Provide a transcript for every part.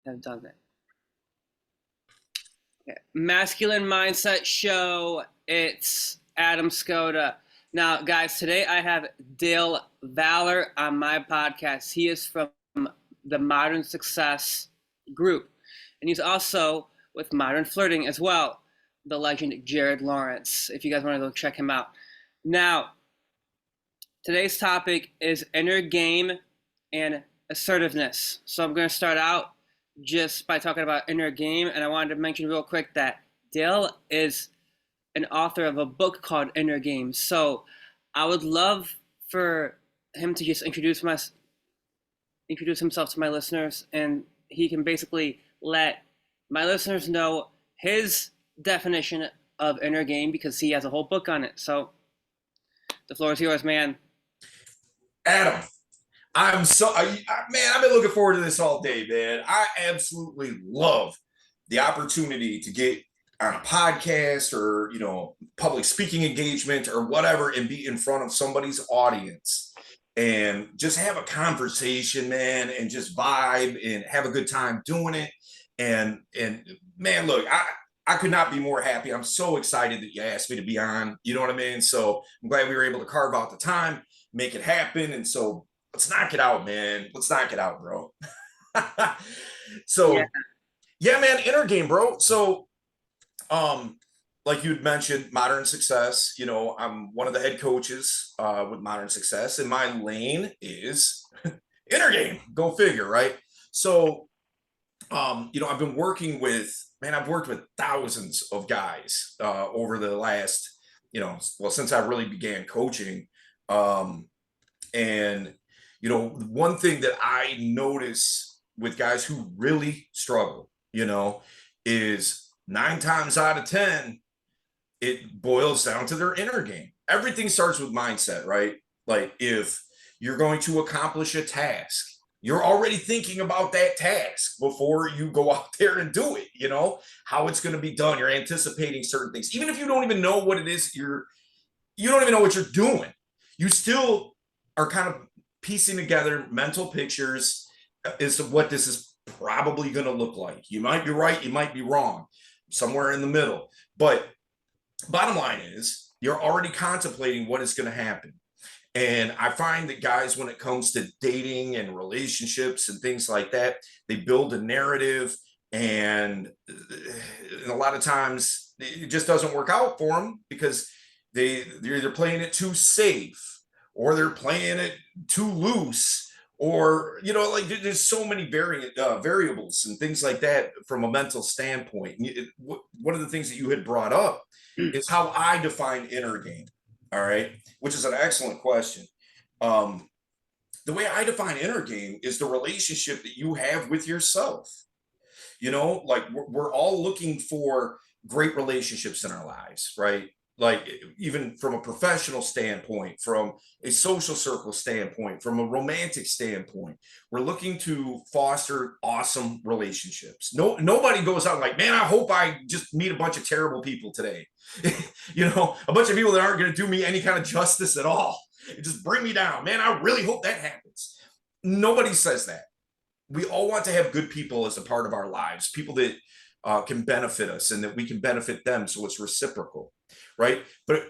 have done that. Okay. Masculine Mindset Show. It's Adam Skoda. Now, guys, today I have Dale Valor on my podcast. He is from the Modern Success group, and he's also with Modern Flirting as well. The legend Jared Lawrence, if you guys want to go check him out. Now, today's topic is inner game and assertiveness. So I'm going to start out just by talking about inner game, and I wanted to mention real quick that Dale is an author of a book called Inner Game. So I would love for him to just introduce himself to my listeners, and he can basically let my listeners know his definition of inner game because he has a whole book on it. So the floor is yours, man. Adam, man, I've been looking forward to this all day, man. I absolutely love the opportunity to get on a podcast or, public speaking engagement or whatever and be in front of somebody's audience and just have a conversation, man, and just vibe and have a good time doing it. And man, look, I could not be more happy. I'm so excited that you asked me to be on. You know what I mean? So I'm glad we were able to carve out the time, make it happen. And so let's knock it out, man. Let's knock it out, bro. So yeah, man, inner game, bro. So like you'd mentioned, Modern Success, I'm one of the head coaches with Modern Success, and my lane is inner game. Go figure, right? So I've been working with, I've worked with thousands of guys over the last, since I really began coaching. And one thing that I notice with guys who really struggle, is 9 times out of 10, it boils down to their inner game. Everything starts with mindset, right? Like if you're going to accomplish a task, you're already thinking about that task before you go out there and do it, how it's going to be done. You're anticipating certain things. Even if you don't even know what it is, you don't even know what you're doing. You still are kind of piecing together mental pictures as to what this is probably going to look like. You might be right. You might be wrong, somewhere in the middle. But bottom line is you're already contemplating what is going to happen. And I find that guys, when it comes to dating and relationships and things like that, they build a narrative, and a lot of times it just doesn't work out for them because they're either playing it too safe or they're playing it too loose, or, there's so many variables and things like that from a mental standpoint. One of the things that you had brought up is how I define inner game. All right, which is an excellent question. The way I define inner game is the relationship that you have with yourself. Like we're all looking for great relationships in our lives, right? Like even from a professional standpoint, from a social circle standpoint, from a romantic standpoint, we're looking to foster awesome relationships. Nobody goes out like, man, I hope I just meet a bunch of terrible people today. A bunch of people that aren't going to do me any kind of justice at all. Just bring me down, man. I really hope that happens. Nobody says that. We all want to have good people as a part of our lives, people that can benefit us and that we can benefit them. So it's reciprocal, right? But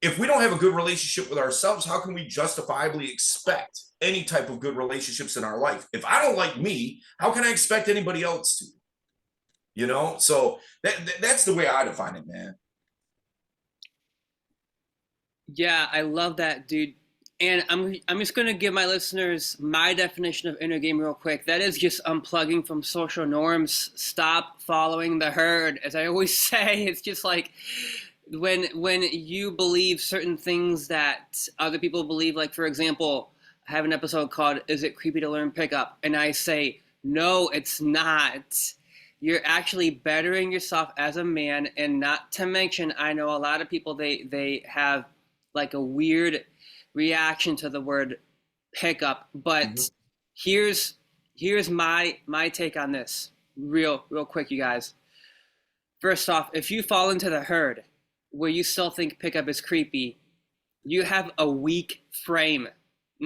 if we don't have a good relationship with ourselves, how can we justifiably expect any type of good relationships in our life? If I don't like me, how can I expect anybody else to? So that's the way I define it, man. Yeah, I love that, dude. And I'm just going to give my listeners my definition of inner game real quick. That is just unplugging from social norms. Stop following the herd. As I always say, it's just like when you believe certain things that other people believe. Like, for example, I have an episode called Is It Creepy to Learn Pickup? And I say, no, it's not. You're actually bettering yourself as a man. And not to mention, I know a lot of people, they have like a weird reaction to the word pickup, but here's my take on this real quick, you guys. First off, if you fall into the herd where you still think pickup is creepy, you have a weak frame.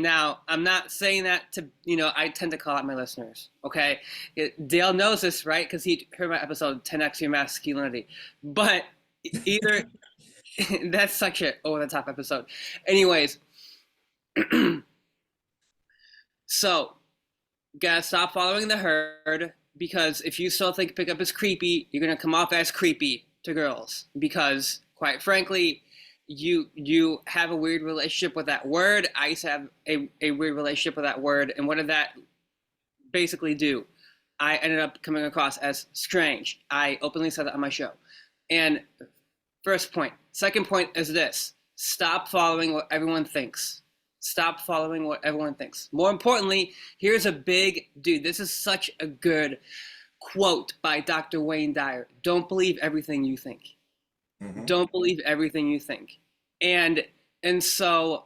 Now, I'm not saying that to, I tend to call out my listeners, okay? Dale knows this, right? Because he heard my episode 10x Your Masculinity. But either, that's such an over the top episode. Anyways, so, gotta stop following the herd because if you still think pickup is creepy, you're gonna come off as creepy to girls because, quite frankly, you have a weird relationship with that word. I used to have a weird relationship with that word, and what did that basically do? I ended up coming across as strange. I openly said that on my show. And first point. Second point is this: stop following what everyone thinks. Stop following what everyone thinks. More importantly, here's a big dude. This is such a good quote by Dr. Wayne Dyer. Don't believe everything you think. Mm-hmm. Don't believe everything you think. And so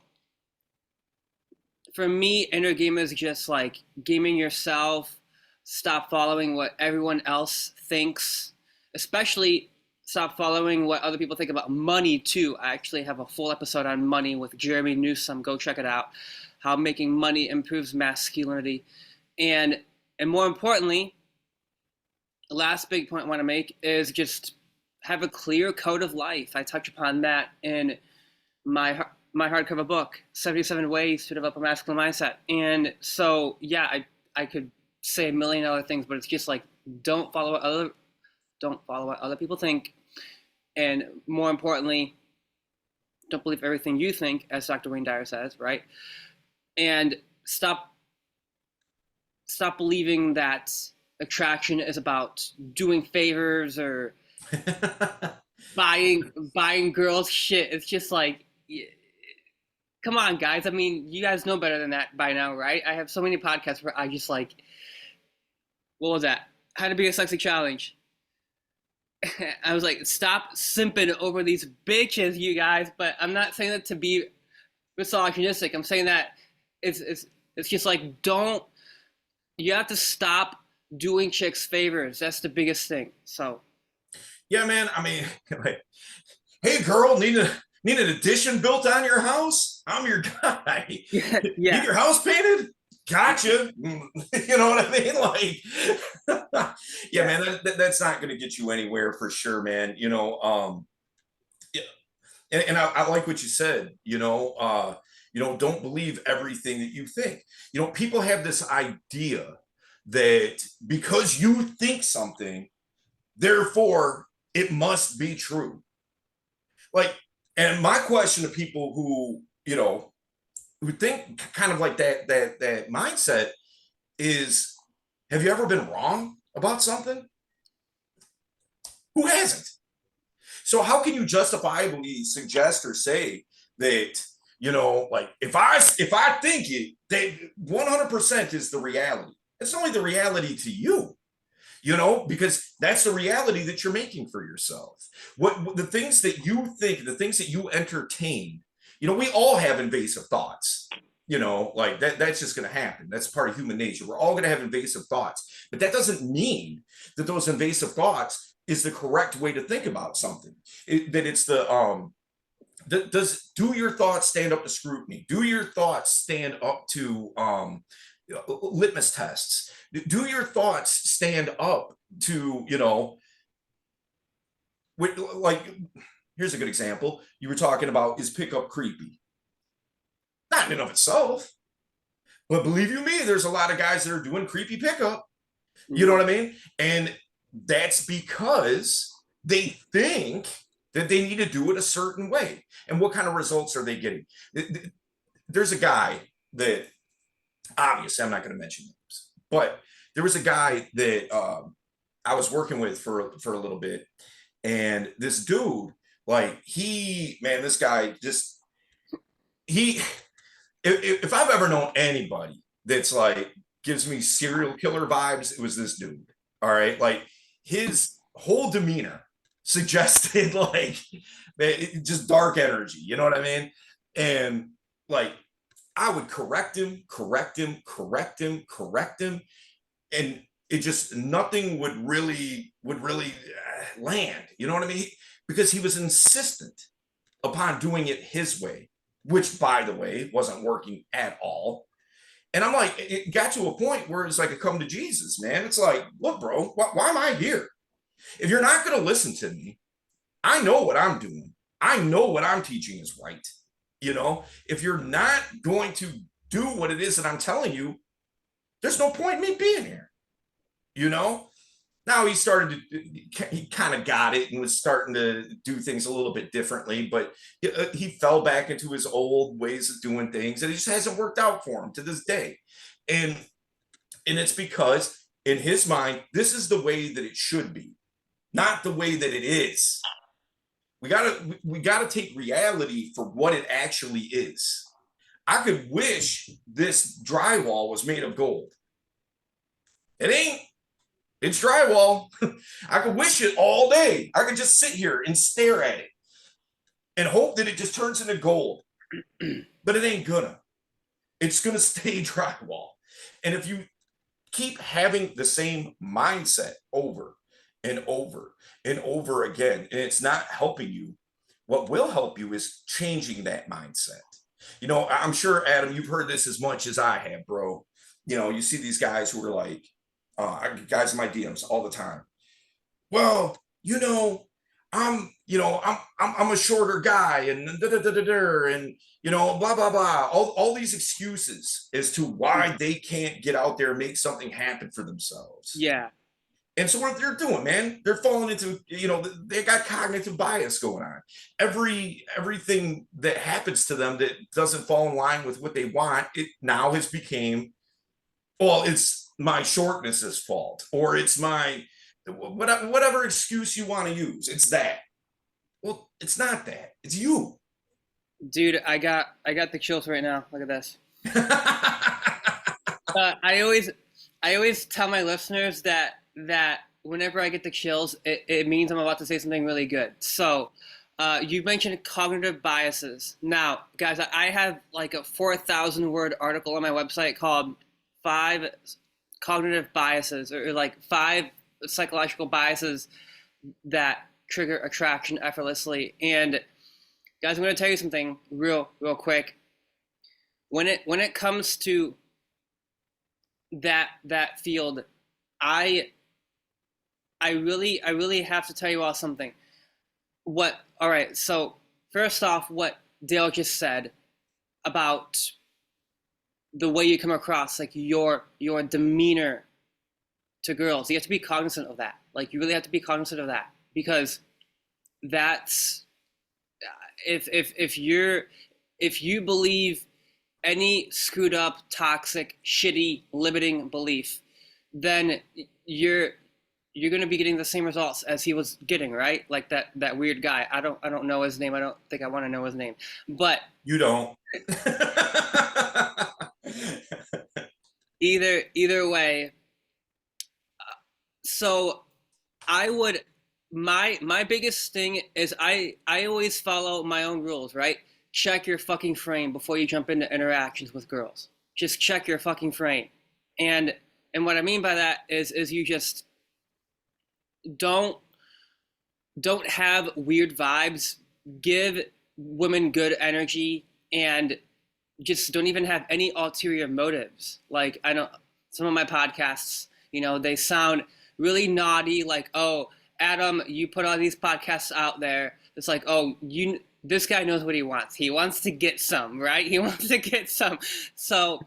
for me, inner game is just like gaming yourself. Stop following what everyone else thinks, especially stop following what other people think about money too. I actually have a full episode on money with Jeremy Newsom. Go check it out. How making money improves masculinity. And more importantly, the last big point I want to make is just have a clear code of life. I touch upon that in my hardcover book, 77 Ways to Develop a Masculine Mindset. And so, yeah, I could say a million other things, but it's just like, don't follow what other people think. And more importantly, don't believe everything you think, as Dr. Wayne Dyer says, right? And stop believing that attraction is about doing favors or buying girls shit. It's just like, come on, guys. I mean, you guys know better than that by now, right? I have so many podcasts where I just like, what was that? How to Be a Sexy Challenge. I was like, stop simping over these bitches, you guys. But I'm not saying that to be misogynistic. I'm saying that it's just like, you have to stop doing chicks favors. That's the biggest thing. So, yeah, man. I mean, like, hey, girl, need an addition built on your house? I'm your guy. Yeah. Need your house painted? Gotcha. You know what I mean? Like, yeah, man, that's not going to get you anywhere for sure, man. Yeah. And I like what you said, don't believe everything that you think. People have this idea that because you think something, therefore it must be true. Like, and my question to people who think kind of like that mindset is, have you ever been wrong about something? Who hasn't? So how can you justifiably suggest or say that, like, if I think it, that 100% is the reality? It's only the reality to you, because that's the reality that you're making for yourself. What the things that you think, the things that you entertain, we all have invasive thoughts, like that's just going to happen. That's part of human nature. We're all going to have invasive thoughts, but that doesn't mean that those invasive thoughts is the correct way to think about something. That it's do your thoughts stand up to scrutiny? Do your thoughts stand up to litmus tests? Do your thoughts stand up to, like, here's a good example. You were talking about, is pickup creepy? Not in and of itself. But believe you me, there's a lot of guys that are doing creepy pickup. You know what I mean? And that's because they think that they need to do it a certain way. And what kind of results are they getting? There's a guy that, obviously, I'm not going to mention names, but there was a guy that I was working with for a little bit. And this dude, like, this guy just, if I've ever known anybody that's like, gives me serial killer vibes, it was this dude. All right. Like, his whole demeanor suggested like just dark energy. You know what I mean? And like, I would correct him. And it just, nothing would really land. You know what I mean? Because he was insistent upon doing it his way. which by the way wasn't working at all. And I'm like, it got to a point where it's like a come to Jesus, man. It's like, look, bro, why am I here? If you're not going to listen to me, I know what I'm doing. I know what I'm teaching is right. You know, if you're not going to do what it is that I'm telling you, there's no point in me being here. You know, now he kind of got it and was starting to do things a little bit differently, but he fell back into his old ways of doing things, and it just hasn't worked out for him to this day. And it's because in his mind, this is the way that it should be, not the way that it is. We gotta take reality for what it actually is. I could wish this drywall was made of gold. It ain't. It's drywall. I could wish it all day. I could just sit here and stare at it and hope that it just turns into gold. But it ain't gonna. It's gonna stay drywall. And if you keep having the same mindset over and over and over again, and it's not helping you, what will help you is changing that mindset. You know, I'm sure, Adam, you've heard this as much as I have, bro. You know, you see these guys who are like, guys in my DMs all the time. Well, I'm a shorter guy, and and blah blah blah. All these excuses as to why they can't get out there and make something happen for themselves. Yeah. And so what they're doing, man, they're falling into, they got cognitive bias going on. Everything that happens to them that doesn't fall in line with what they want, it now has became, well, it's my shortness's fault, or it's my whatever excuse you want to use. It's that. Well, it's not that. It's you. Dude, I got the chills right now. Look at this. I always tell my listeners that whenever I get the chills, it means I'm about to say something really good. So, you mentioned cognitive biases. Now, guys, I have like a 4,000 word article on my website called 5 cognitive biases, or like 5 psychological biases that trigger attraction effortlessly. And guys, I'm going to tell you something real quick. When it comes to that field, I really have to tell you all something. All right, so first off, what Dale just said about the way you come across, like your demeanor to girls, you have to be cognizant of that. Like, you really have to be cognizant of that, because that's, if you believe any screwed up, toxic, shitty, limiting belief, then you're going to be getting the same results as he was getting, right? Like that weird guy. I don't know his name. I don't think I want to know his name. But you don't. either way. So I would, my biggest thing is I always follow my own rules, right? Check your fucking frame before you jump into interactions with girls. Just check your fucking frame. And what I mean by that is you just don't have weird vibes. Give women good energy, and just don't even have any ulterior motives. Like, I know some of my podcasts, they sound really naughty, like, oh, Adam, you put all these podcasts out there. It's like, oh, this guy knows what he wants. He wants to get some, right? He wants to get some. So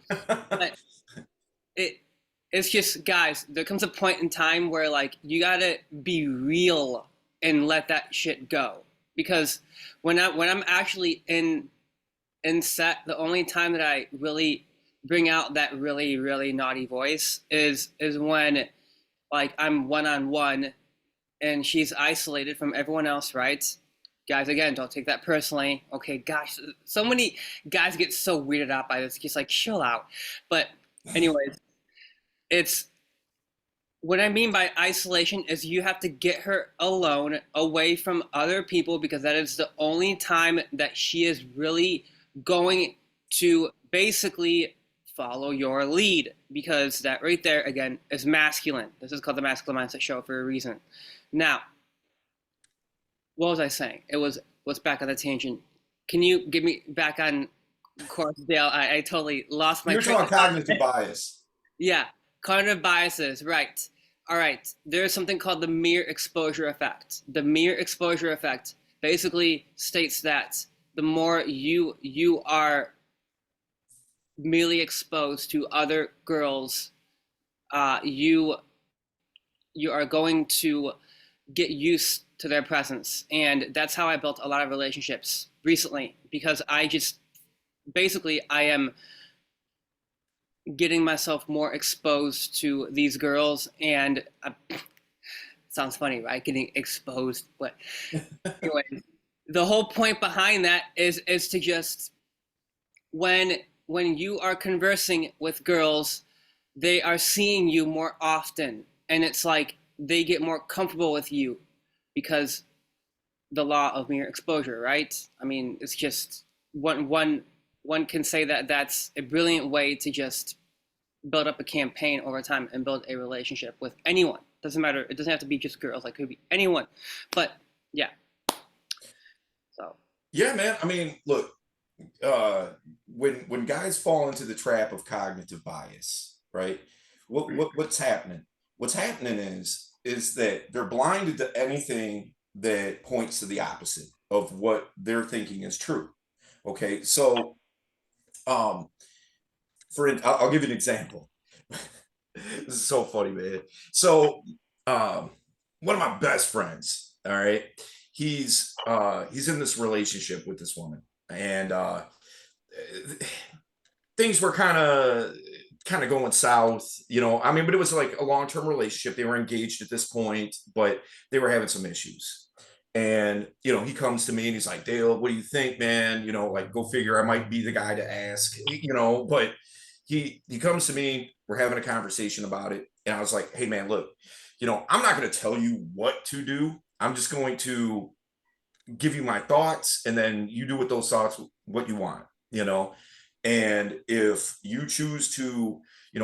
it's just, guys, there comes a point in time where, like, you gotta be real and let that shit go. Because when I'm actually in set, the only time that I really bring out that really, really naughty voice is when, like, I'm one-on-one and she's isolated from everyone else, right? Guys, again, don't take that personally. Okay, gosh, so many guys get so weirded out by this. Just like, chill out. But anyways, it's, what I mean by isolation is you have to get her alone, away from other people, because that is the only time that she is really going to basically follow your lead, because that right there, again, is masculine. This is called the Masculine Mindset Show for a reason. Now, what was I saying? It was back on the tangent. Can you get me back on course, Dale? I totally lost my You're train talking of thought. cognitive bias. Yeah, cognitive biases, right. All right, there's something called the mere exposure effect. The mere exposure effect basically states that the more you are merely exposed to other girls, you are going to get used to their presence. And that's how I built a lot of relationships recently, because I just basically I am getting myself more exposed to these girls. And sounds funny, right? Getting exposed, but anyway, the whole point behind that is to just when when you are conversing with girls, they are seeing you more often, and it's like they get more comfortable with you because the law of mere exposure, right? I mean, it's just one can say that that's a brilliant way to just build up a campaign over time and build a relationship with anyone. Doesn't matter. It doesn't have to be just girls. Like, it could be anyone. But yeah. So Yeah, man. I mean, look, uh, when guys fall into the trap of cognitive bias, right? What's happening? What's happening is that they're blinded to anything that points to the opposite of what they're thinking is true. Okay, so um, I'll give you an example. This is so funny, man. So um, one of my best friends, all right, he's in this relationship with this woman, and things were kind of going south, you know. I mean, but it was like a long-term relationship. They were engaged at this point, but they were having some issues. And he comes to me and he's like, Dale, what do you think, man? Like, go figure, I might be the guy to ask, but he comes to me, we're having a conversation about it, and I was like, hey man, look, I'm not going to tell you what to do. I'm just going to give you my thoughts, and then you do with those thoughts what you want, and if you choose to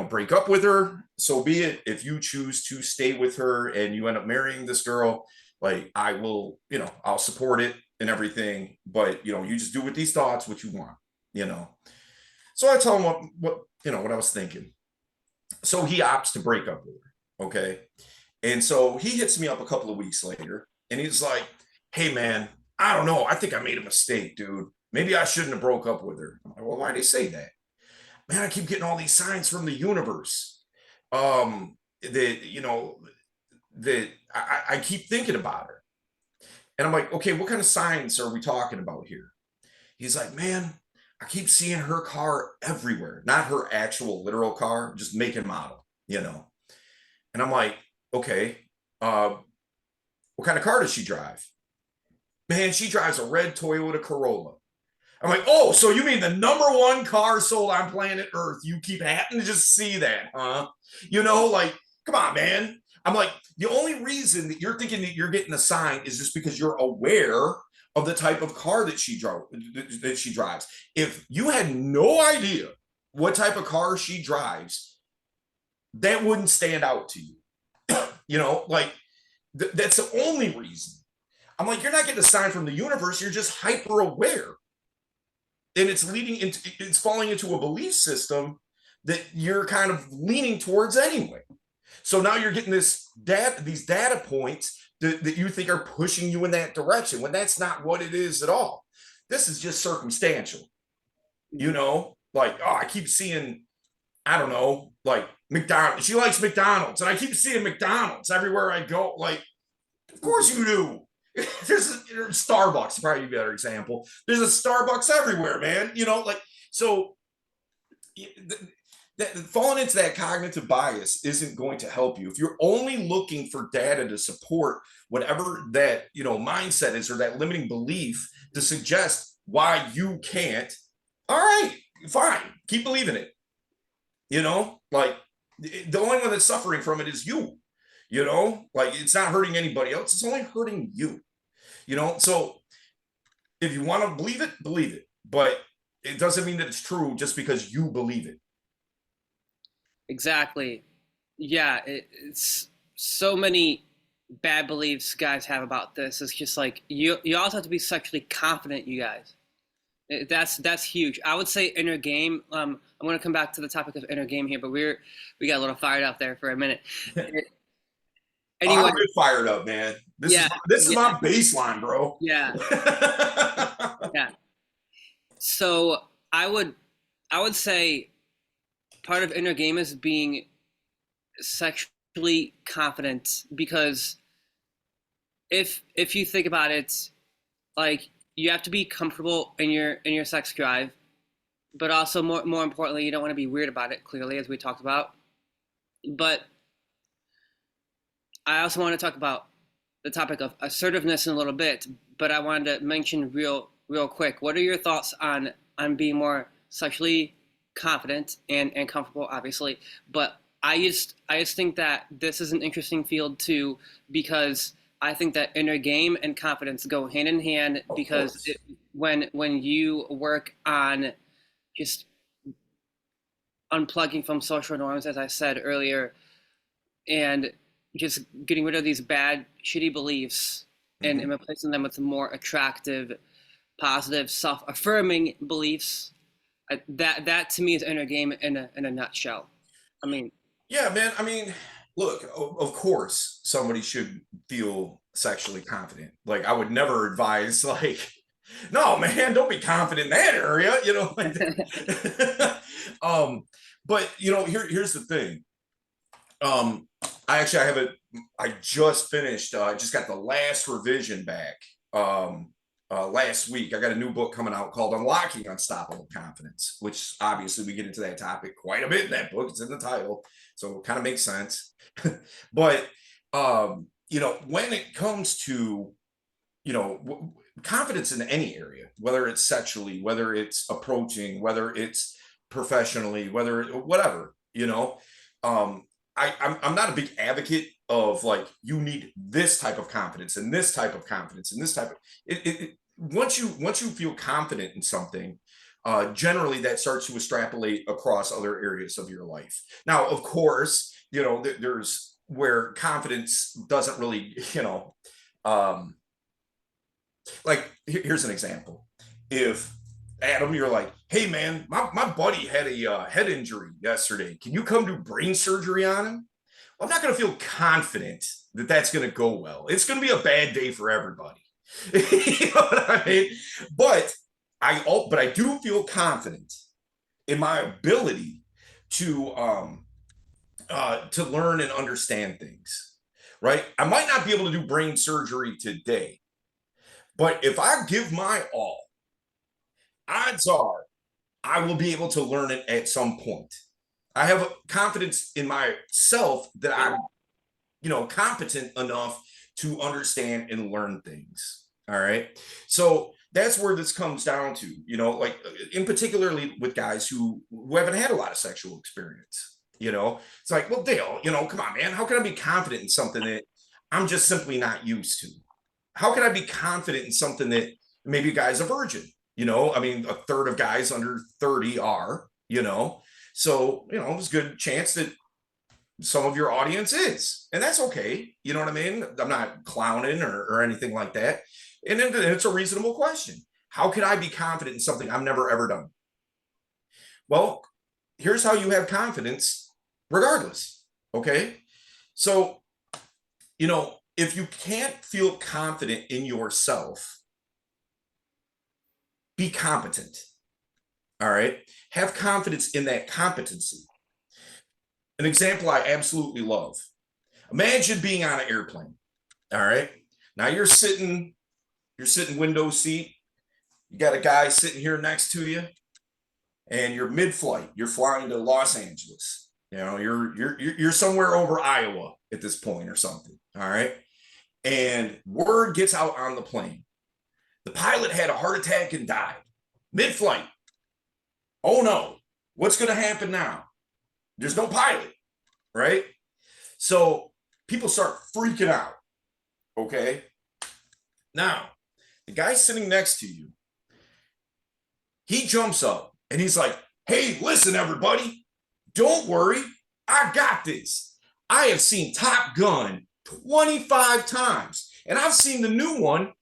break up with her, so be it. If you choose to stay with her and you end up marrying this girl, like, I will, I'll support it and everything, but you just do with these thoughts what you want, you know so I tell him what I was thinking. So he opts to break up with her. Okay. And so he hits me up a couple of weeks later and he's like, hey man, I don't know, I think I made a mistake, dude. Maybe I shouldn't have broke up with her. I'm like, well, why'd he say that? Man, I keep getting all these signs from the universe, that I keep thinking about her. And I'm like, okay, what kind of signs are we talking about here? He's like, man, I keep seeing her car everywhere. Not her actual literal car, just make and model. And I'm like, okay, what kind of car does she drive? Man, she drives a red Toyota Corolla. I'm like, oh, so you mean the number one car sold on planet Earth? You keep having to just see that, huh? Like, come on, man. I'm like, the only reason that you're thinking that you're getting a sign is just because you're aware of the type of car that she drives. If you had no idea what type of car she drives, that wouldn't stand out to you. Like, that's the only reason. I'm like, you're not getting a sign from the universe. You're just hyper aware. And it's falling into a belief system that you're kind of leaning towards anyway. So now you're getting these data points that you think are pushing you in that direction, when that's not what it is at all. This is just circumstantial. Like, oh, I keep seeing, I don't know, like McDonald's. She likes McDonald's, and I keep seeing McDonald's everywhere I go. Like, of course you do. There's Starbucks, probably a better example. There's a Starbucks everywhere, man. Like, so falling into that cognitive bias isn't going to help you if you're only looking for data to support whatever that mindset is, or that limiting belief to suggest why you can't. All right, fine, keep believing it. Like, the only one that's suffering from it is you. Like, it's not hurting anybody else, it's only hurting you. So if you want to believe it, but it doesn't mean that it's true just because you believe it. exactly. Yeah, it's so many bad beliefs guys have about this. It's just like you also have to be sexually confident, you guys. That's huge. I would say inner game. I'm going to come back to the topic of inner game here, but we got a little fired up there for a minute. I've Anyway, been fired up, man. yeah, This is yeah, my baseline, bro. yeah, yeah. So I would I would say part of inner game is being sexually confident, because if you think about it, like, you have to be comfortable in your sex drive, but also more importantly, you don't want to be weird about it, clearly, as we talked about. But I also want to talk about the topic of assertiveness in a little bit, but I wanted to mention real quick. What are your thoughts on being more sexually confident and comfortable, obviously? But I just think that this is an interesting field too, because I think that inner game and confidence go hand in hand, Of because course. when you work on just unplugging from social norms, as I said earlier, and just getting rid of these bad, shitty beliefs, and Mhm. replacing them with more attractive, positive, self-affirming beliefs. That to me is inner game in a nutshell. I mean, Yeah, man. I mean, look, of course, somebody should feel sexually confident. Like, I would never advise, like, no, man, don't be confident in that area, like that. But here's the thing. Um, I have I just finished, I just got the last revision back last week. I got a new book coming out called Unlocking Unstoppable Confidence, which obviously we get into that topic quite a bit in that book. It's in the title, so it kind of makes sense. But when it comes to confidence in any area, whether it's sexually, whether it's approaching, whether it's professionally, whether whatever, um, I'm not a big advocate of, like, you need this type of confidence and this type of confidence and this type of once you feel confident in something, generally that starts to extrapolate across other areas of your life. Now, of course, there's where confidence doesn't really, um, like, here's an example. If Adam, you're like, hey man, my buddy had a head injury yesterday. Can you come do brain surgery on him? Well, I'm not going to feel confident that that's going to go well. It's going to be a bad day for everybody. You know what I mean? But I do feel confident in my ability to learn and understand things. Right? I might not be able to do brain surgery today, but if I give my all, odds are I will be able to learn it at some point. I have confidence in myself that I'm, competent enough to understand and learn things. All right. So that's where this comes down to, like, in particularly with guys who haven't had a lot of sexual experience. It's like, well, Dale, come on, man. How can I be confident in something that I'm just simply not used to? How can I be confident in something that maybe a guy's a virgin? I mean, a third of guys under 30 are, so, there's a good chance that some of your audience is, and that's okay. You know what I mean? I'm not clowning or anything like that. And then it's a reasonable question. How can I be confident in something I've never ever done? Well, here's how you have confidence regardless. Okay. So, if you can't feel confident in yourself, be competent. All right. Have confidence in that competency. An example I absolutely love. Imagine being on an airplane. All right. Now you're sitting window seat. You got a guy sitting here next to you, and you're mid-flight. You're flying to Los Angeles. You're somewhere over Iowa at this point or something. All right. And word gets out on the plane. The pilot had a heart attack and died mid-flight. Oh no, what's going to happen now? There's no pilot, right? So people start freaking out. Okay. Now, the guy sitting next to you, he jumps up and he's like, hey, listen, everybody, don't worry. I got this. I have seen Top Gun 25 times, and I've seen the new one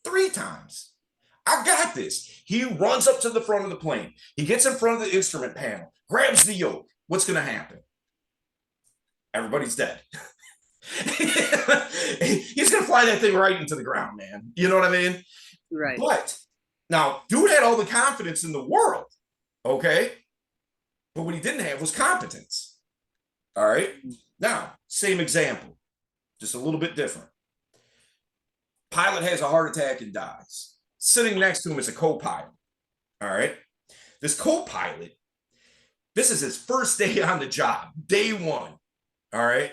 3 times. I got this. He runs up to the front of the plane. He gets in front of the instrument panel, grabs the yoke. What's going to happen? Everybody's dead. He's going to fly that thing right into the ground, man. You know what I mean? Right. But now, dude had all the confidence in the world, okay? But what he didn't have was competence. All right? Now, same example, just a little bit different. Pilot has a heart attack and dies. Sitting next to him is a co-pilot. All right? This co-pilot, this is his first day on the job, day one. All right?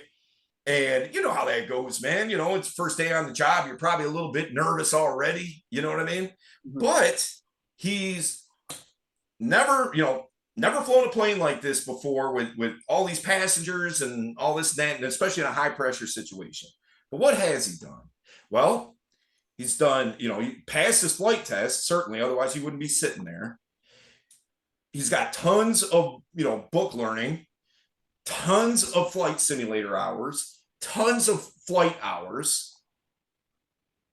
And you know how that goes, man. You know, it's first day on the job. You're probably a little bit nervous already. You know what I mean? Mm-hmm. But he's never, never flown a plane like this before with all these passengers and all this and that, and especially in a high pressure situation. But what has he done? Well, he's done, he passed his flight test, certainly. Otherwise, he wouldn't be sitting there. He's got tons of, book learning, tons of flight simulator hours, tons of flight hours.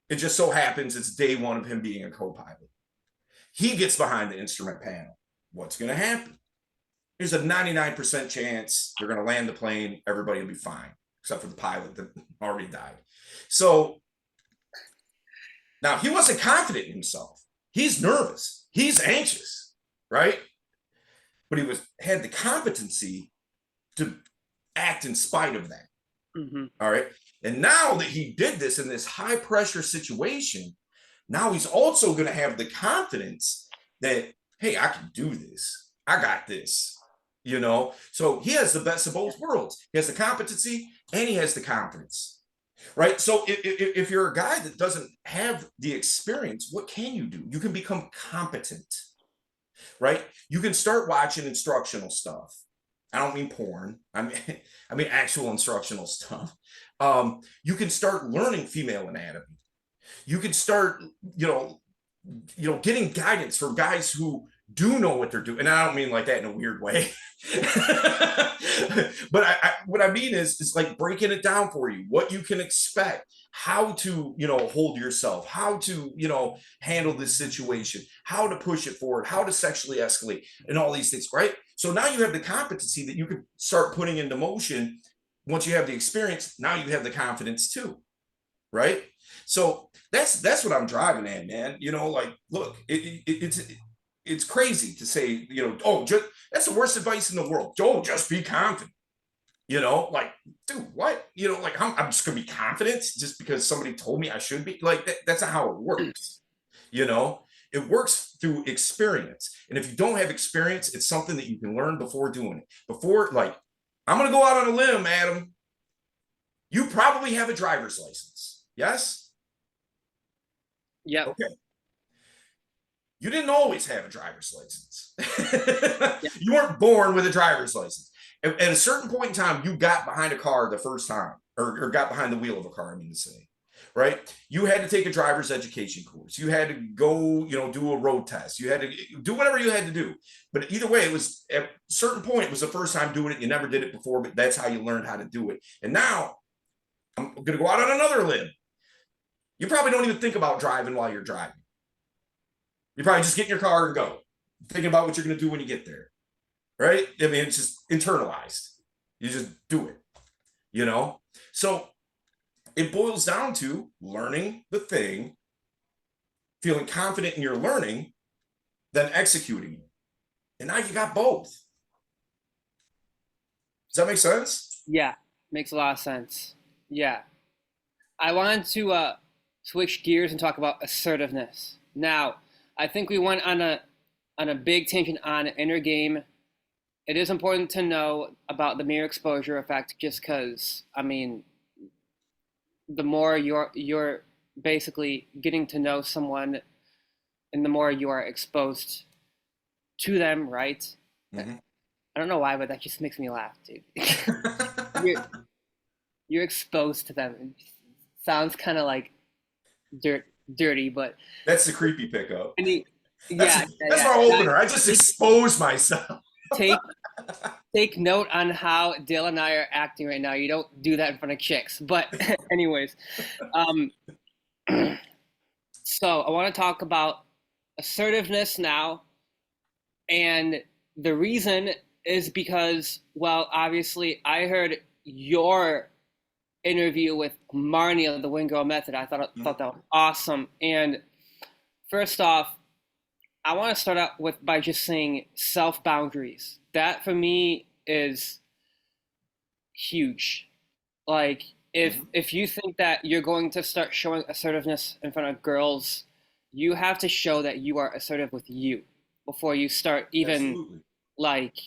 It just so happens it's day one of him being a co-pilot. He gets behind the instrument panel. What's going to happen? There's a 99% chance they're going to land the plane. Everybody will be fine, except for the pilot that already died. So now he wasn't confident in himself. He's nervous. He's anxious, right? But he had the competency to act in spite of that. Mm-hmm. All right. And now that he did this in this high pressure situation, now he's also going to have the confidence that, hey, I can do this. I got this, So he has the best of both worlds. He has the competency and he has the confidence, right? So if you're a guy that doesn't have the experience, what can you do? You can become competent, right? You can start watching instructional stuff. I don't mean porn. I mean actual instructional stuff. You can start learning female anatomy. You can start, getting guidance from guys who do know what they're doing. And I don't mean like that in a weird way. But what I mean is like breaking it down for you, what you can expect, how to, hold yourself, how to, handle this situation, how to push it forward, how to sexually escalate, and all these things, right? So now you have the competency that you can start putting into motion. Once you have the experience, now you have the confidence too, right? So that's what I'm driving at, man. Look, it's crazy to say, that's the worst advice in the world. Don't just be confident. Dude, what? I'm just gonna be confident just because somebody told me I should be. That's not how it works. It works through experience. And if you don't have experience, it's something that you can learn before doing it. I'm gonna go out on a limb, Adam. You probably have a driver's license. Yes? Yeah. Okay. You didn't always have a driver's license. Yep. You weren't born with a driver's license. At a certain point in time, you got behind a car the first time, or got behind the wheel of a car, I mean to say, right? You had to take a driver's education course. You had to go, do a road test. You had to do whatever you had to do. But either way, it was at a certain point, it was the first time doing it. You never did it before, but that's how you learned how to do it. And now I'm going to go out on another limb. You probably don't even think about driving while you're driving. You probably just get in your car and go, thinking about what you're going to do when you get there, right? I mean, it's just internalized. You just do it, So it boils down to learning the thing, feeling confident in your learning, then executing it. And now you got both. Does that make sense? Yeah, makes a lot of sense. Yeah. I wanted to switch gears and talk about assertiveness. Now, I think we went on a big tangent on inner game. It is important to know about the mere exposure effect, just because, the more you're basically getting to know someone, and the more you are exposed to them, right? Mm-hmm. I don't know why, but that just makes me laugh, dude. you're exposed to them. It sounds kind of like dirty, but that's the creepy pickup. That's our opener. I just exposed myself. Take note on how Dale and I are acting right now. You don't do that in front of chicks. But anyways, so I want to talk about assertiveness now, and the reason is because, well, obviously, I heard your interview with Marnie of the Wing Girl Method. I thought that was awesome. And first off, I want to start out with by just saying self boundaries. That for me is huge. Like Mhm. if you think that you're going to start showing assertiveness in front of girls, you have to show that you are assertive with you before you start even Absolutely. like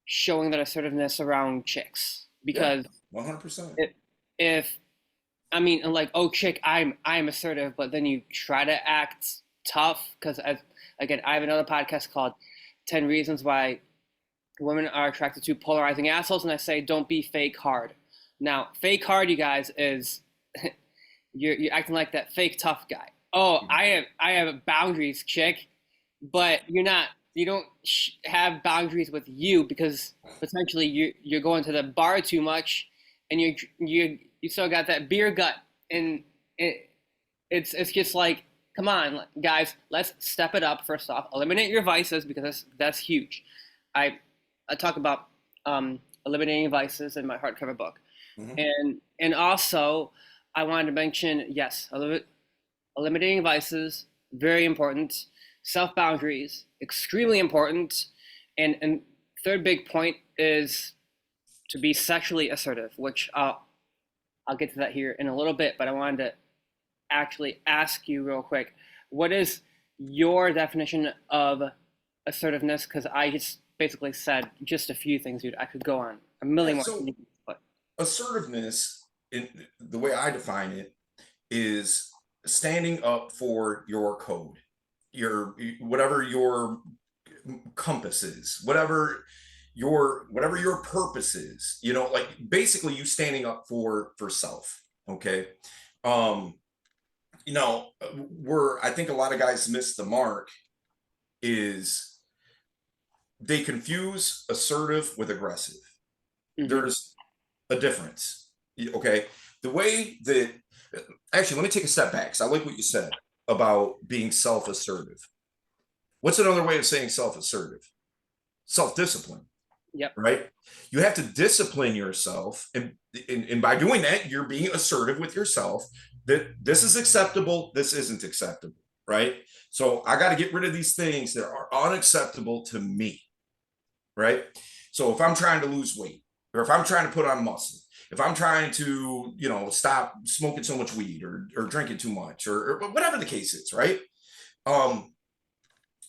showing that assertiveness around chicks. Yeah, Because 100%. if, if I mean, like, oh, chick, I'm assertive, but then you try to act tough. Because again, I have another podcast called 10 Reasons Why Women Are Attracted to Polarizing Assholes, and I say don't be fake hard. Now, fake hard, you guys, is you're acting like that fake tough guy. Oh, I have boundaries, chick, but you don't have boundaries with you because potentially you're going to the bar too much, and you still got that beer gut, and it's just like, come on, guys, let's step it up. First off, eliminate your vices because that's huge. I I talk about eliminating vices in my hardcover book, Mhm. and also I wanted to mention, yes, eliminating vices, very important. Self boundaries, extremely important. And third big point is to be sexually assertive, which I'll get to that here in a little bit. But I wanted to actually ask you real quick, what is your definition of assertiveness? Because I just basically said just a few things, dude. I could go on a Yeah, million more so things, but assertiveness, in the way I define it, is standing up for your code, your whatever your compass is, whatever your purpose is, like basically you standing up for self. Okay. Um, where I think a lot of guys miss the mark is they confuse assertive with aggressive. mm-hmm. There's a difference. Okay. The way that, actually, let me take a step back because I like what you said about being self assertive. What's another way of saying self assertive? Self discipline, Yep. right? You have to discipline yourself. And by doing that, you're being assertive with yourself that this is acceptable, this isn't acceptable, right? So I got to get rid of these things that are unacceptable to me, right? So if I'm trying to lose weight, or if I'm trying to put on muscle, if I'm trying to, stop smoking so much weed or drinking too much, or whatever the case is, right? Um,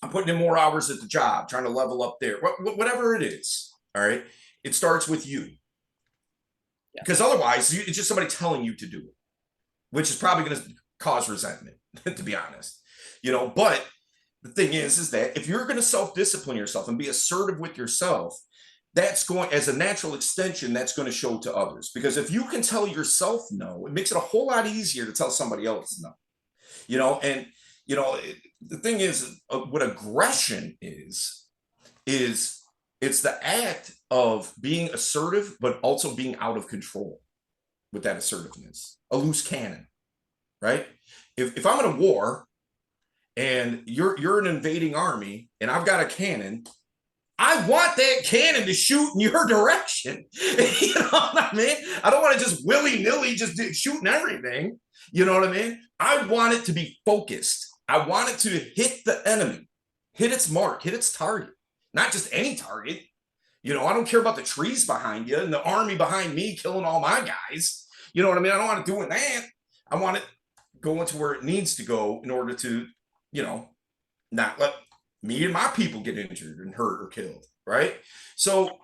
I'm putting in more hours at the job, trying to level up there, whatever it is. All right. It starts with you Yeah. because otherwise it's just somebody telling you to do it, which is probably going to cause resentment, to be honest. But the thing is that if you're going to self-discipline yourself and be assertive with yourself, that's going, as a natural extension, that's going to show to others. Because if you can tell yourself no, it makes it a whole lot easier to tell somebody else no. And the thing is, what aggression is it's the act of being assertive, but also being out of control with that assertiveness, a loose cannon, right? If I'm in a war and you're an invading army and I've got a cannon, I want that cannon to shoot in your direction. You know what I mean? I don't want to just willy nilly just shooting everything. You know what I mean? I want it to be focused. I want it to hit the enemy, hit its mark, hit its target, not just any target. I don't care about the trees behind you and the army behind me killing all my guys. You know what I mean? I don't want to do that. I want it going to where it needs to go in order to, you know, not let me and my people get injured and hurt or killed, right? So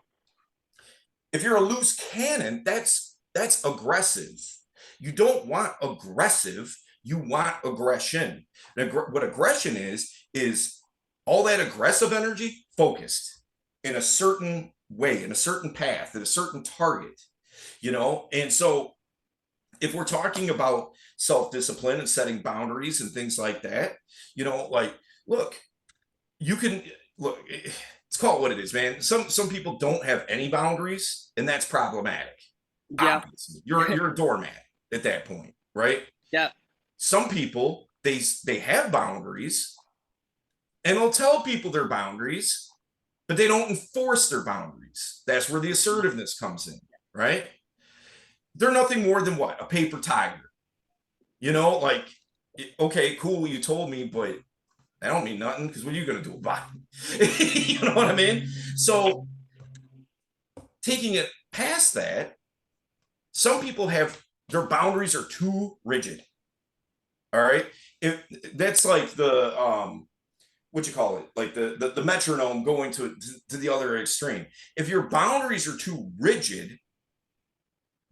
if you're a loose cannon, that's aggressive. You don't want aggressive, you want aggression. And what aggression is all that aggressive energy focused in a certain way, in a certain path, at a certain target. And so if we're talking about self-discipline and setting boundaries and things like that, like, look, you can look, it's called what it is, man. Some people don't have any boundaries, and that's problematic. Yeah. Obviously, you're a doormat at that point, right? Yeah. Some people, they have boundaries, and they'll tell people their boundaries, but they don't enforce their boundaries. That's where the assertiveness comes in, right? They're nothing more than what? A paper tiger. You know, like, okay, cool, you told me, but that don't mean nothing because what are you going to do about it? You know what I mean? So taking it past that, some people have their boundaries are too rigid. All right. If that's like the what you call it, like the metronome going to the other extreme. If your boundaries are too rigid,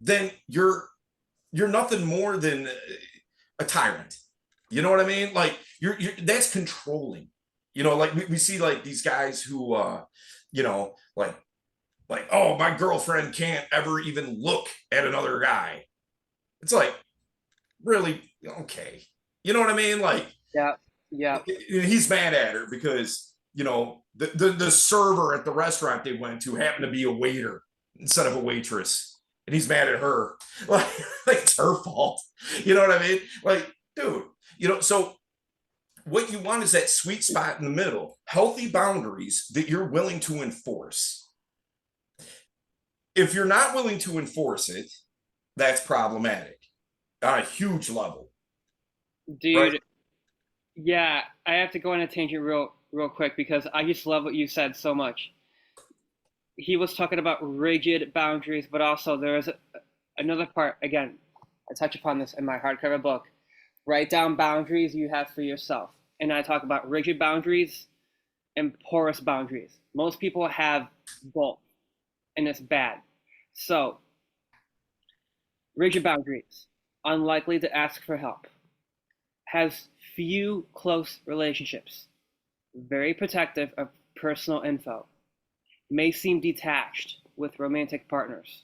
then you're nothing more than a tyrant. You know what I mean? Like you're that's controlling. You know, like we see like these guys who you know, like, oh, my girlfriend can't ever even look at another guy. It's like, really? Okay. You know what I mean? Like Yeah, yeah. he's mad at her because, you know, the server at the restaurant they went to happened to be a waiter instead of a waitress. And he's mad at her. Like it's her fault. You know what I mean? Like, dude, you know, so what you want is that sweet spot in the middle, healthy boundaries that you're willing to enforce. If you're not willing to enforce it, that's problematic on a huge level, right? Dude, yeah, I have to go on a tangent real quick because I just love what you said so much. He was talking about rigid boundaries, but also there's another part. Again, I touch upon this in my hardcover book. Write down boundaries you have for yourself, and I talk about rigid boundaries and porous boundaries. Most people have both, and it's bad. So, rigid boundaries, unlikely to ask for help, has few close relationships, very protective of personal info, may seem detached with romantic partners,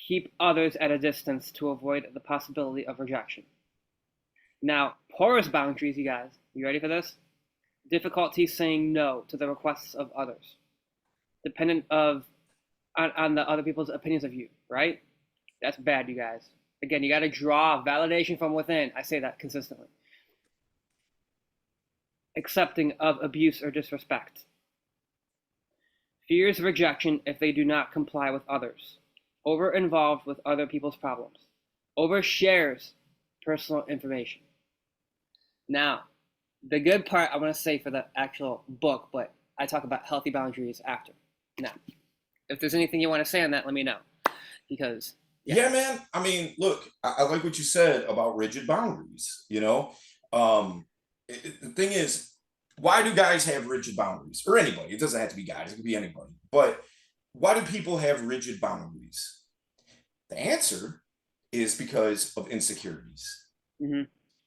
keep others at a distance to avoid the possibility of rejection. Now, porous boundaries, you guys, you ready for this? Difficulty saying no to the requests of others, dependent on the other people's opinions of you, right? That's bad, you guys. Again, you got to draw validation from within. I say that consistently. Accepting of abuse or disrespect. Fears rejection if they do not comply with others. Over involved with other people's problems. Overshares personal information. Now, the good part I want to say for the actual book, but I talk about healthy boundaries after. Now, if there's anything you want to say on that, let me know. Because, Yeah, man. I mean, look, I like what you said about rigid boundaries. You know, um, the thing is, why do guys have rigid boundaries, or anybody? It doesn't have to be guys; it could be anybody. But why do people have rigid boundaries? The answer is because of insecurities. mm-hmm.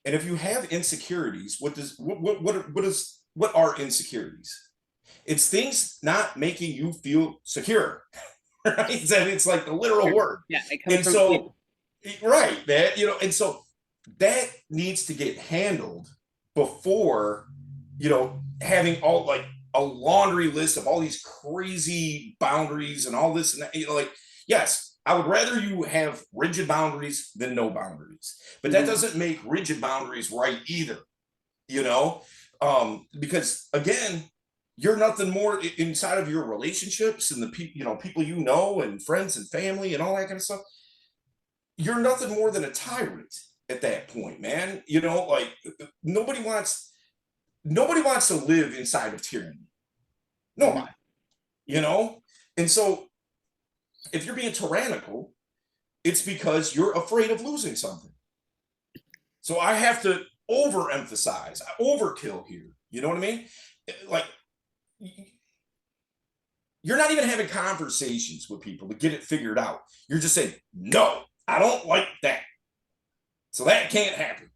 And if you have insecurities, what are insecurities? It's things not making you feel secure, right? It's like the literal word. Yeah, it comes And from you. so, right, that, you know, and so that needs to get handled before, you know, having all like a laundry list of all these crazy boundaries and all this and that. You know, like, yes, I would rather you have rigid boundaries than no boundaries, but that doesn't make rigid boundaries right either, you know, because again, you're nothing more inside of your relationships and the people, you know, people you know, and friends and family and all that kind of stuff. You're nothing more than a tyrant at that point, man. You know, like nobody wants nobody wants to live inside of tyranny. Mm-hmm. Nobody, you know? And so if you're being tyrannical, it's because you're afraid of losing something. So I have to overemphasize, overkill here. You know what I mean? Like, you're not even having conversations with people to get it figured out. You're just saying, no, I don't like that. So that can't happen.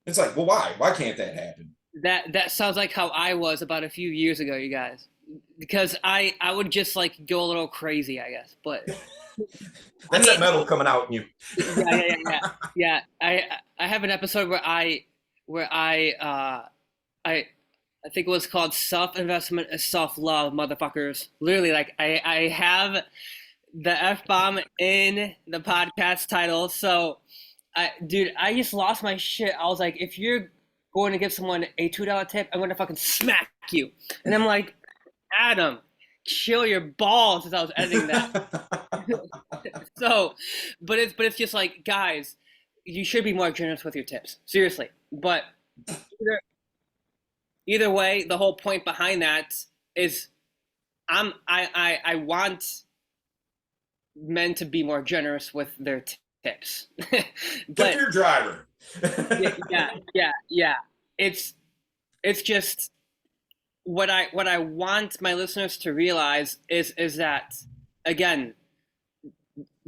It's like, well, why? Why can't that happen? That sounds like how I was about a few years ago, you guys. Because I would just like go a little crazy, I guess. But That's that metal coming out in you. yeah. I have an episode where I think it was called Self Investment is Self Love, motherfuckers. Literally, like I have the F bomb in the podcast title. So, dude, I just lost my shit. I was like, if you're going to give someone a $2 tip, I'm gonna fucking smack you. And I'm like, Adam, chill your balls as I was editing that. So, but it's just like, guys, you should be more generous with your tips. Seriously. But either either way, the whole point behind that is I want men to be more generous with their tips. Tip But your driver. yeah. It's just what I want my listeners to realize is that, again,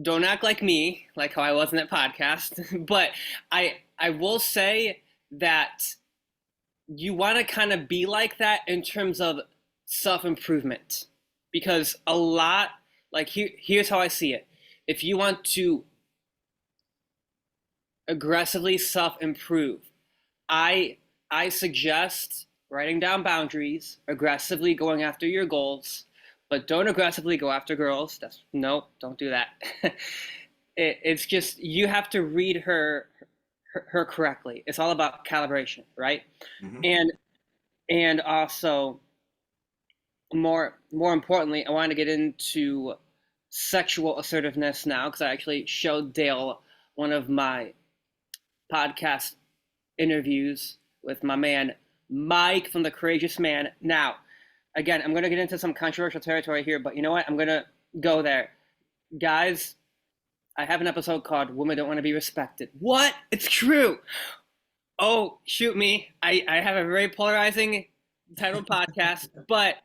don't act like me, like how I was in that podcast. But I will say that you want to kind of be like that in terms of self improvement, because a lot, like, here's how I see it. If you want to aggressively self improve, I I suggest writing down boundaries, aggressively going after your goals, but don't aggressively go after girls. That's no, don't do that. It's just you have to read her correctly. It's all about calibration, right? Mhm. And and also, more importantly, I want to get into sexual assertiveness now, because I actually showed Dale one of my podcast interviews with my man Mike from The Courageous Man. Now, again, I'm going to get into some controversial territory here, but you know what? I'm going to go there. Guys, I have an episode called Women Don't Want to Be Respected. What? It's true. Oh, shoot me. I have a very polarizing titled podcast, but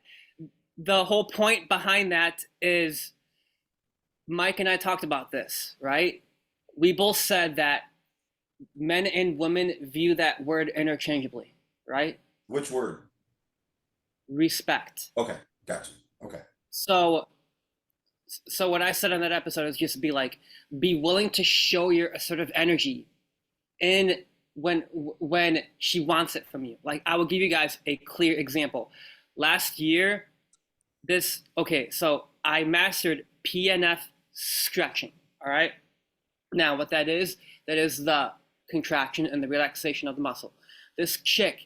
the whole point behind that is Mike and I talked about this, right? We both said that men and women view that word interchangeably, right? Which word? Respect. Okay, gotcha. Okay. So so what I said on that episode is just be willing to show your assertive energy in when she wants it from you. Like, I will give you guys a clear example. Last year, so I mastered PNF stretching. All right. Now, what that is the contraction and the relaxation of the muscle. This chick,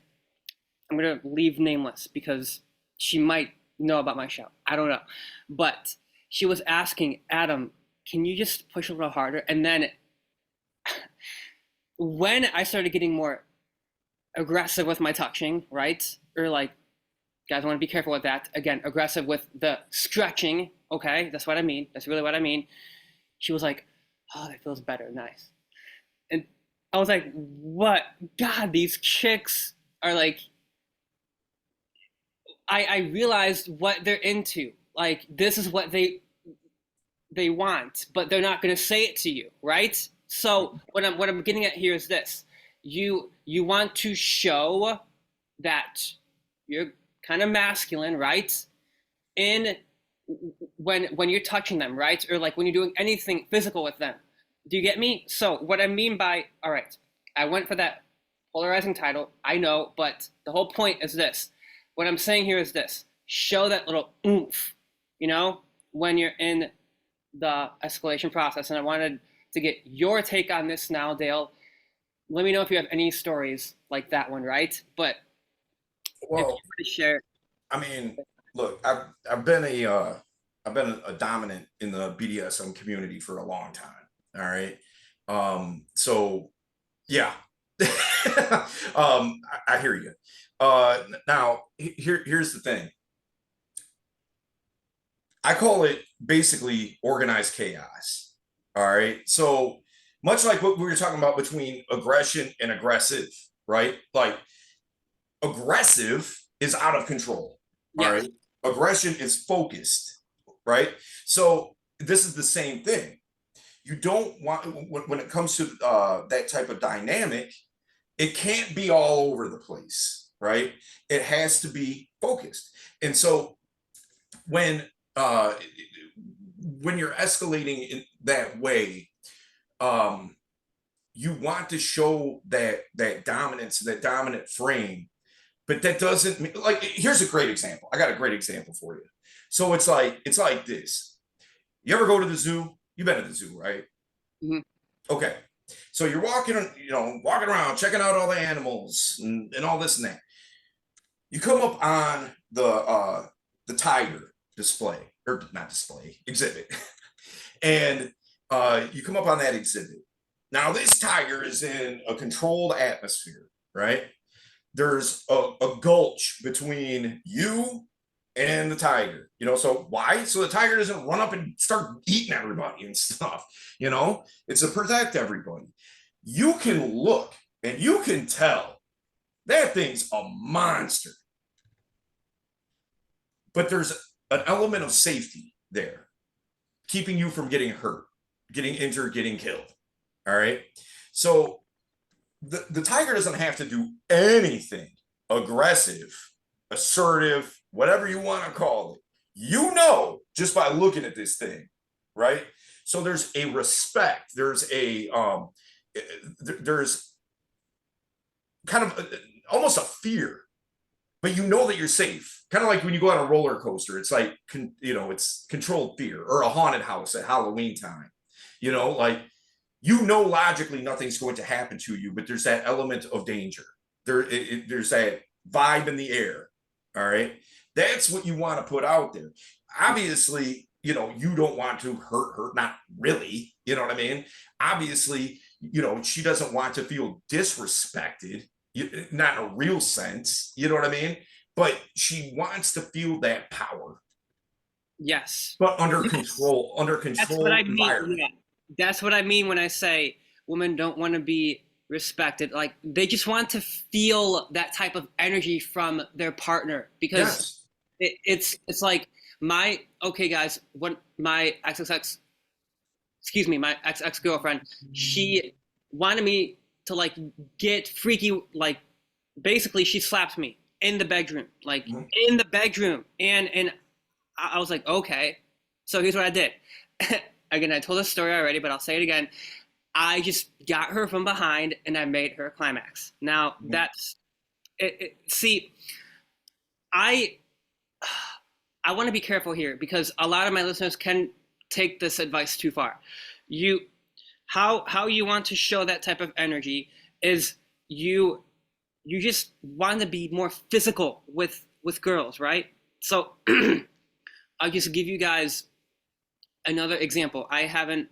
I'm gonna leave nameless because she might know about my show. I don't know, but she was asking Adam, "Can you just push a little harder?" And then when I started getting more aggressive with my touching, right, or like, guys, I want to be careful with that. Again, aggressive with the stretching. Okay, that's what I mean. That's really what I mean. She was like, "Oh, that feels better. Nice." And I was like, "What? God, these chicks are like." I realized what they're into. Like, this is what they want, but they're not going to say it to you, right? So what I'm getting at here is this: you want to show that you're kind of masculine, right? In when you're touching them, right? Or like when you're doing anything physical with them. Do you get me? So what I mean by, all right, I went for that polarizing title, I know, but the whole point is this. What I'm saying here is this: show that little oomph, when you're in the escalation process. And I wanted to get your take on this now, Dale. Let me know if you have any stories like that one, right? But if you Well, were to share. I mean, look, I've been a dominant in the BDSM community for a long time. All right. So yeah. I hear you. Now here's the thing. I call it basically organized chaos. All right. So much like what we were talking about between aggression and aggressive, right? Like, aggressive is out of control. All Yes. right. Aggression is focused, right? So this is the same thing. You don't want, when it comes to that type of dynamic, it can't be all over the place, right? It has to be focused. And so when uh, when you're escalating in that way, um, you want to show that dominance, that dominant frame, but that doesn't mean, like, here's a great example. I got a great example for you. So it's like this. You ever go to the zoo? You've been to the zoo, right? Mhm. Okay. So you're walking, walking around, checking out all the animals and all this and that. You come up on the tiger display, or not display, exhibit. And you come up on that exhibit. Now, this tiger is in a controlled atmosphere, right? There's a gulch between you and the tiger, so why? So the tiger doesn't run up and start eating everybody and stuff, it's to protect everybody. You can look and you can tell that thing's a monster, but there's an element of safety there, keeping you from getting hurt, getting injured, getting killed. All right. So the tiger doesn't have to do anything aggressive, assertive, whatever you want to call it. Just by looking at this thing, right? So there's a respect. There's there's kind of almost a fear, but that you're safe. Kind of like when you go on a roller coaster, it's like, it's controlled fear, or a haunted house at Halloween time, like, logically nothing's going to happen to you, but there's that element of danger. There's that vibe in the air. All right. That's what you want to put out there. Obviously, you don't want to hurt her. Not really. You know what I mean? Obviously, she doesn't want to feel disrespected, not in a real sense. You know what I mean? But she wants to feel that power. Yes. But under control, That's what I environment. mean. Yeah. That's what I mean when I say women don't want to be respected. Like, they just want to feel that type of energy from their partner, because it's like okay guys, when my my ex girlfriend, she wanted me to like get freaky, like basically she slapped me in the bedroom, like in the bedroom, and I was like, okay. So here's what I did. Again, I told this story already, but I'll say it again. I just got her from behind and I made her climax. Now that's it. See, I want to be careful here, because a lot of my listeners can take this advice too far. How you want to show that type of energy is you just want to be more physical with girls, right? So I'll just give you guys another example. I have an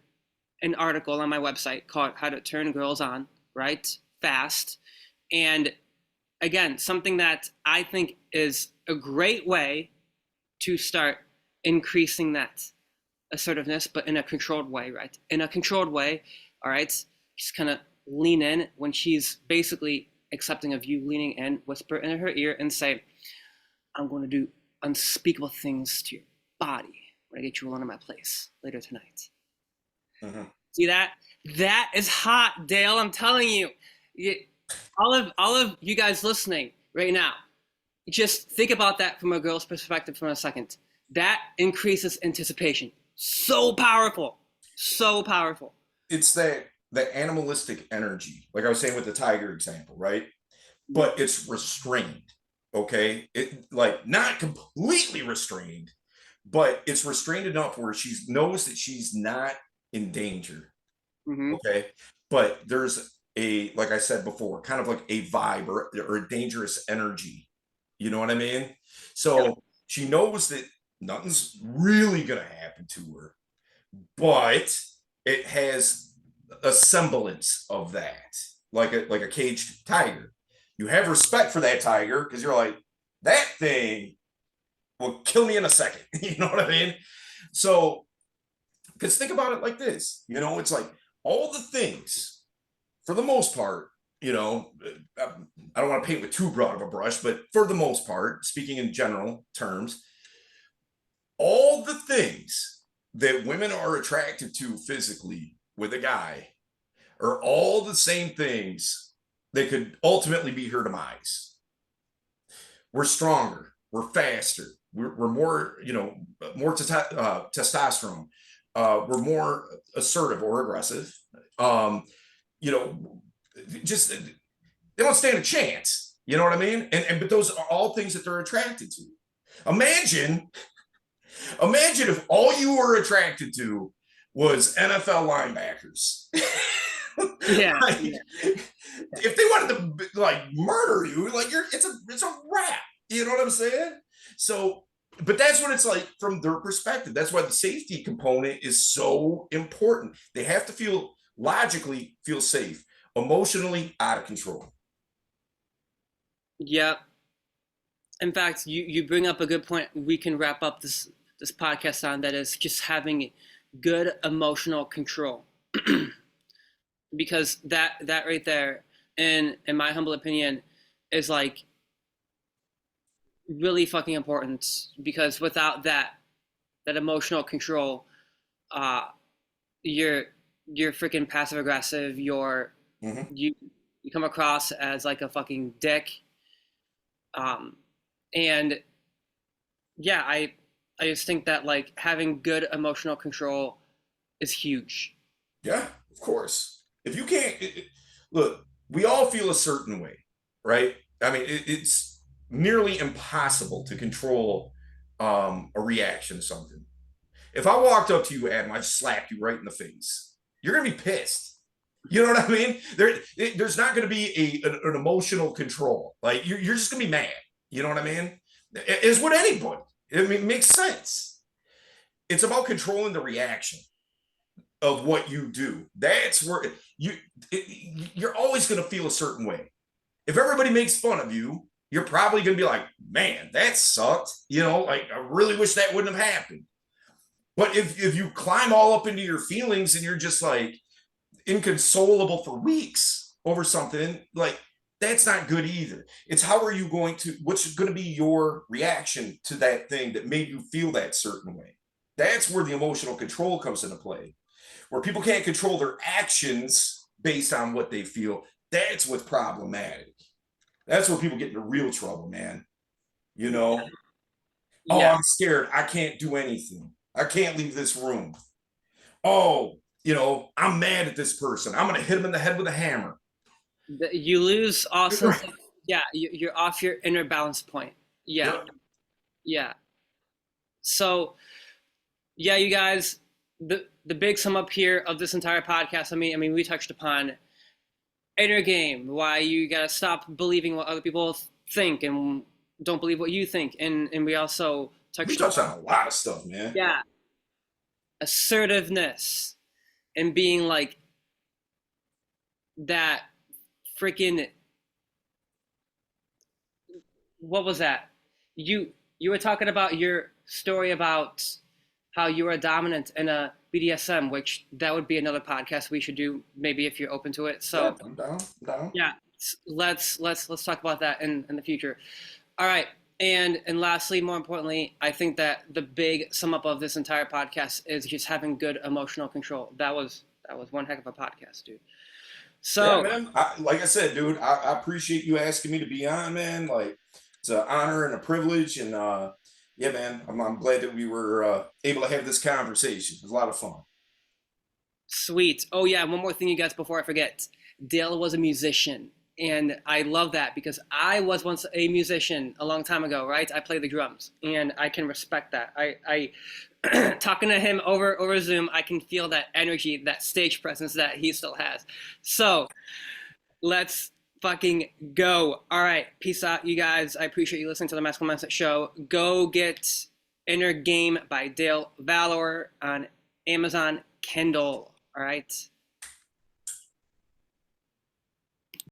article on my website called How to Turn Girls On, right? Fast. And again, something that I think is a great way to start increasing that assertiveness, but in a controlled way, right? In a controlled way, all right? Just kind of lean in when she's basically accepting of you leaning in, whisper in her ear and say, I'm going to do unspeakable things to your body when I get you alone in my place later tonight. Mm-hmm. See that? That is hot, Dale. I'm telling you. All of you guys listening right now, just think about that from a girl's perspective for a second. That increases anticipation. So powerful. So powerful. It's that animalistic energy, like I was saying with the tiger example, right? But it's restrained. Okay. It, like, not completely restrained, but it's restrained enough where she knows that she's not in danger. Mm-hmm. Okay. But there's like I said before, kind of like a vibe or a dangerous energy. You know what I mean? So she knows that nothing's really going to happen to her, but it has a semblance of that, like a caged tiger. You have respect for that tiger because you're like, that thing will kill me in a second. You know what I mean? So, because think about it like this, it's like all the things, for the most part, I don't want to paint with too broad of a brush, but for the most part, speaking in general terms, all the things that women are attracted to physically with a guy are all the same things that could ultimately be her demise. We're stronger, we're faster, we're more, more testosterone, we're more assertive or aggressive. Just they don't stand a chance. You know what I mean? But those are all things that they're attracted to. Imagine if all you were attracted to was NFL linebackers. Yeah, Like, yeah, if they wanted to like murder you, like it's a wrap. You know what I'm saying? So, but that's what it's like from their perspective. That's why the safety component is so important. They have to feel logically feel safe, emotionally out of control. yeah. In fact, you bring up a good point. We can wrap up this podcast on that is just having good emotional control, because that right there, in my humble opinion, is like really fucking important. Because without that emotional control, uh, you're you're freaking passive aggressive. Mm-hmm. You you come across as like a fucking dick. Um, and yeah, I just think that like having good emotional control is huge. Yeah, of course. If you can't look, we all feel a certain way, right? I mean, it's nearly impossible to control a reaction to something. If I walked up to you, Adam, I slapped you right in the face. You're gonna be pissed. You know what I mean? There's not gonna be an emotional control. Like you're just gonna be mad. You know what I mean? Is what anybody. I mean, it makes sense. It's about controlling the reaction of what you do. That's where you're always going to feel a certain way. If everybody makes fun of you, you're probably going to be like, man, that sucked. You know, like I really wish that wouldn't have happened. But if you climb all up into your feelings and you're just like inconsolable for weeks over something, like that's not good either. It's how are you going to, what's going to be your reaction to that thing that made you feel that certain way? That's where the emotional control comes into play, where people can't control their actions based on what they feel. That's what's problematic. That's where people get into real trouble, man. You know, oh, Yeah, I'm scared. I can't do anything. I can't leave this room. Oh, I'm mad at this person. I'm going to hit him in the head with a hammer. you lose also. Yeah, you're off your inner balance point. Yeah, Yep. yeah. So yeah, you guys, the big sum up here of this entire podcast. I mean, we touched upon inner game, why you gotta stop believing what other people think and don't believe what you think, and we also We touched touched upon, on a lot of stuff, man. yeah, assertiveness and being like that freaking, what was that? You were talking about your story about how you were dominant in a BDSM, which that would be another podcast we should do maybe if you're open to it. Yeah, So I'm down. I'm down. yeah, let's talk about that in the future. All right. And lastly, more importantly, I think that the big sum up of this entire podcast is just having good emotional control. That was one heck of a podcast, dude. Yeah, So man. Like I said, dude, I appreciate you asking me to be on, man. Like, it's an honor and a privilege. And yeah, man, I'm glad that we were able to have this conversation. It was a lot of fun. sweet. Oh yeah, one more thing, you guys, before I forget. Dale was a musician, and I love that because I was once a musician a long time ago, right? I played the drums, and I can respect that. I talking to him over Zoom, I can feel that energy, that stage presence that he still has. So let's fucking go. All right, peace out, you guys. I appreciate you listening to the Masculine Mindset Show. Go get Inner Game by Dale Valor on Amazon Kindle. All right.